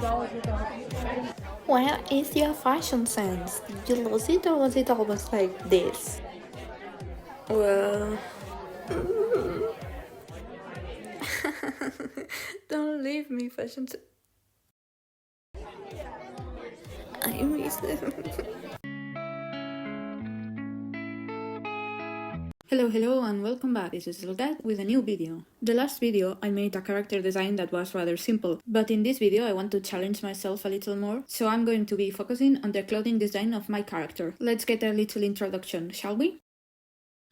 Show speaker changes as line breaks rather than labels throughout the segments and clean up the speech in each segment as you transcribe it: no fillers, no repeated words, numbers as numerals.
Where is your fashion sense? Did you lose it or was it always like this? Well, don't leave me, fashion sense. I miss them. Hello and welcome back. This is Logat with a new video. The last video I made a character design that was rather simple, but in this video I want to challenge myself a little more, so I'm going to be focusing on the clothing design of my character. Let's get a little introduction, shall we?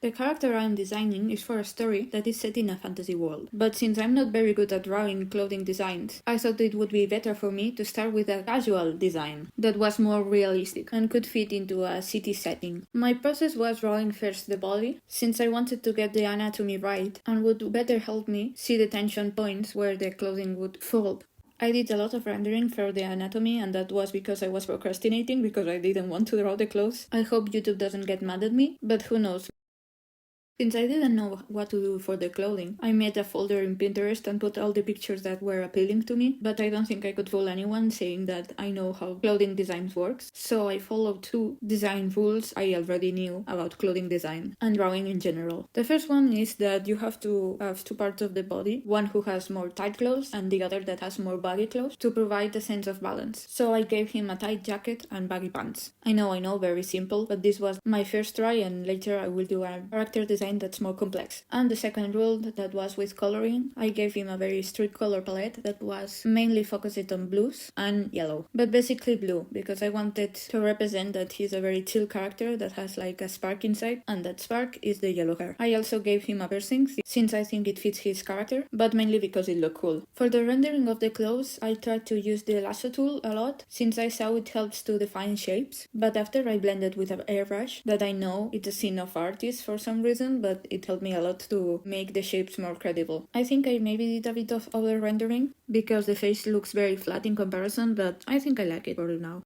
The character I am designing is for a story that is set in a fantasy world, but since I'm not very good at drawing clothing designs, I thought it would be better for me to start with a casual design that was more realistic and could fit into a city setting. My process was drawing first the body, since I wanted to get the anatomy right and would better help me see the tension points where the clothing would fold. I did a lot of rendering for the anatomy, and that was because I was procrastinating because I didn't want to draw the clothes. I hope YouTube doesn't get mad at me, but who knows. Since I didn't know what to do for the clothing, I made a folder in Pinterest and put all the pictures that were appealing to me, but I don't think I could fool anyone saying that I know how clothing design works, so I followed two design rules I already knew about clothing design and drawing in general. The first one is that you have to have two parts of the body, one who has more tight clothes and the other that has more baggy clothes, to provide a sense of balance. So I gave him a tight jacket and baggy pants. I know, very simple, but this was my first try, and later I will do a character design that's more complex. And the second rule, that was with coloring, I gave him a very strict color palette that was mainly focused on blues and yellow, but basically blue, because I wanted to represent that he's a very chill character that has like a spark inside, and that spark is the yellow hair. I also gave him a piercing since I think it fits his character, but mainly because it looked cool. For the rendering of the clothes, I tried to use the lasso tool a lot, since I saw it helps to define shapes, but after I blended with an airbrush that I know it's a scene of artists for some reason, but it helped me a lot to make the shapes more credible. I think I maybe did a bit of over rendering because the face looks very flat in comparison, but I think I like it for now.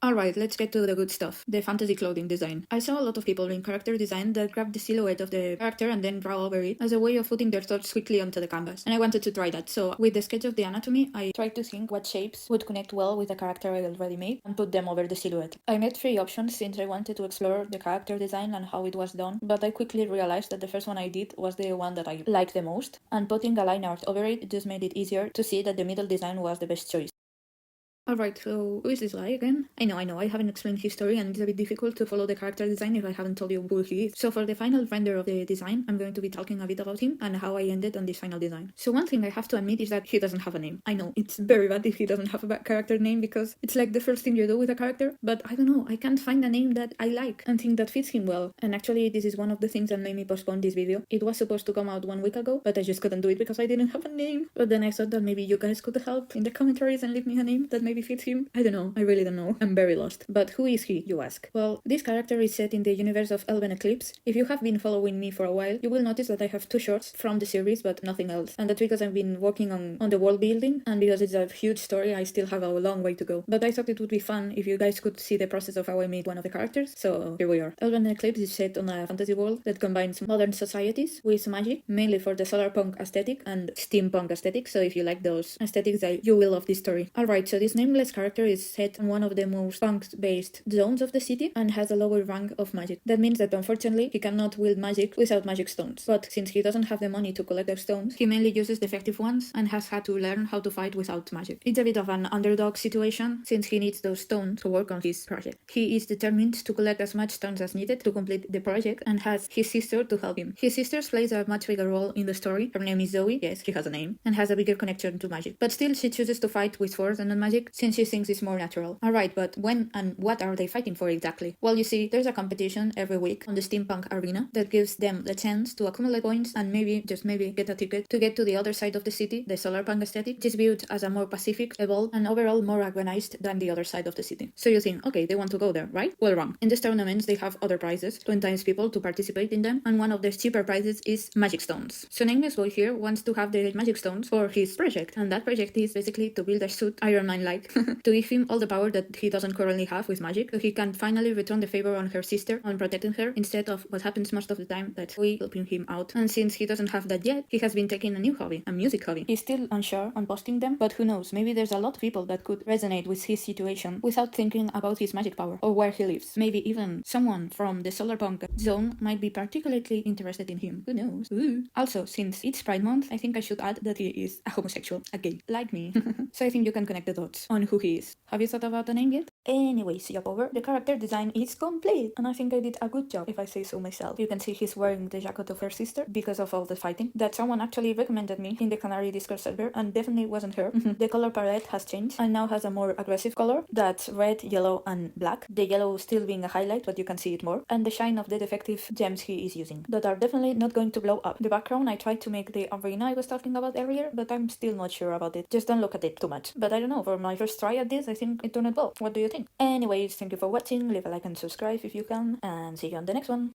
Alright, let's get to the good stuff. The fantasy clothing design. I saw a lot of people in character design that grab the silhouette of the character and then draw over it as a way of putting their thoughts quickly onto the canvas. And I wanted to try that. So with the sketch of the anatomy, I tried to think what shapes would connect well with the character I already made and put them over the silhouette. I made 3 options since I wanted to explore the character design and how it was done, but I quickly realized that the first one I did was the one that I liked the most, and putting a line art over it just made it easier to see that the middle design was the best choice. Alright, so who is this guy again? I know, I haven't explained his story and it's a bit difficult to follow the character design if I haven't told you who he is. So for the final render of the design, I'm going to be talking a bit about him and how I ended on this final design. So one thing I have to admit is that he doesn't have a name. I know, it's very bad if he doesn't have a character name because it's like the first thing you do with a character, but I don't know, I can't find a name that I like and think that fits him well. And actually, this is one of the things that made me postpone this video. It was supposed to come out 1 week ago, but I just couldn't do it because I didn't have a name. But then I thought that maybe you guys could help in the commentaries and leave me a name that maybe fits him. I don't know. I really don't know. I'm very lost. But who is he, you ask? Well, this character is set in the universe of Elven Eclipse. If you have been following me for a while, you will notice that I have 2 shorts from the series, but nothing else. And that's because I've been working on the world building, and because it's a huge story, I still have a long way to go. But I thought it would be fun if you guys could see the process of how I made one of the characters, so here we are. Elven Eclipse is set on a fantasy world that combines modern societies with magic, mainly for the solarpunk aesthetic and steampunk aesthetic, so if you like those aesthetics, you will love this story. Alright, so this nameless character is set on one of the most punk-based zones of the city and has a lower rank of magic. That means that unfortunately he cannot wield magic without magic stones, but since he doesn't have the money to collect those stones, he mainly uses defective ones and has had to learn how to fight without magic. It's a bit of an underdog situation since he needs those stones to work on his project. He is determined to collect as much stones as needed to complete the project and has his sister to help him. His sister plays a much bigger role in the story. Her name is Zoe, yes, she has a name, and has a bigger connection to magic. But still she chooses to fight with swords and not magic since she thinks it's more natural. Alright, but when and what are they fighting for exactly? Well, you see, there's a competition every week on the steampunk arena that gives them the chance to accumulate points and maybe, just maybe, get a ticket to get to the other side of the city, the solarpunk aesthetic, which is viewed as a more pacific, evolved, and overall more organized than the other side of the city. So you think, okay, they want to go there, right? Well, wrong. In these tournaments, they have other prizes to entice people to participate in them, and one of the cheaper prizes is magic stones. So Nameless Boy here wants to have the magic stones for his project, and that project is basically to build a suit Iron Man-like like, to give him all the power that he doesn't currently have with magic, so he can finally return the favor on her sister on protecting her, instead of what happens most of the time, that we helping him out. And since he doesn't have that yet, he has been taking a new hobby, a music hobby. He's still unsure on posting them, but who knows, maybe there's a lot of people that could resonate with his situation without thinking about his magic power or where he lives. Maybe even someone from the solar punk zone might be particularly interested in him. Who knows? Ooh. Also, since it's Pride Month, I think I should add that he is a homosexual, a gay, like me. So I think you can connect the dots on who he is. Have you thought about a name yet? Anyways, jump over. The character design is complete, and I think I did a good job, if I say so myself. You can see he's wearing the jacket of her sister because of all the fighting that someone actually recommended me in the Canary Discord server, and definitely wasn't her. The color palette has changed and now has a more aggressive color that's red, yellow, and black. The yellow still being a highlight, but you can see it more, and the shine of the defective gems he is using that are definitely not going to blow up. The background, I tried to make the arena I was talking about earlier, but I'm still not sure about it. Just don't look at it too much. But I don't know, for my first try at this, I think it turned out well. What do you think? Anyways, thank you for watching. Leave a like and subscribe if you can, and see you on the next one.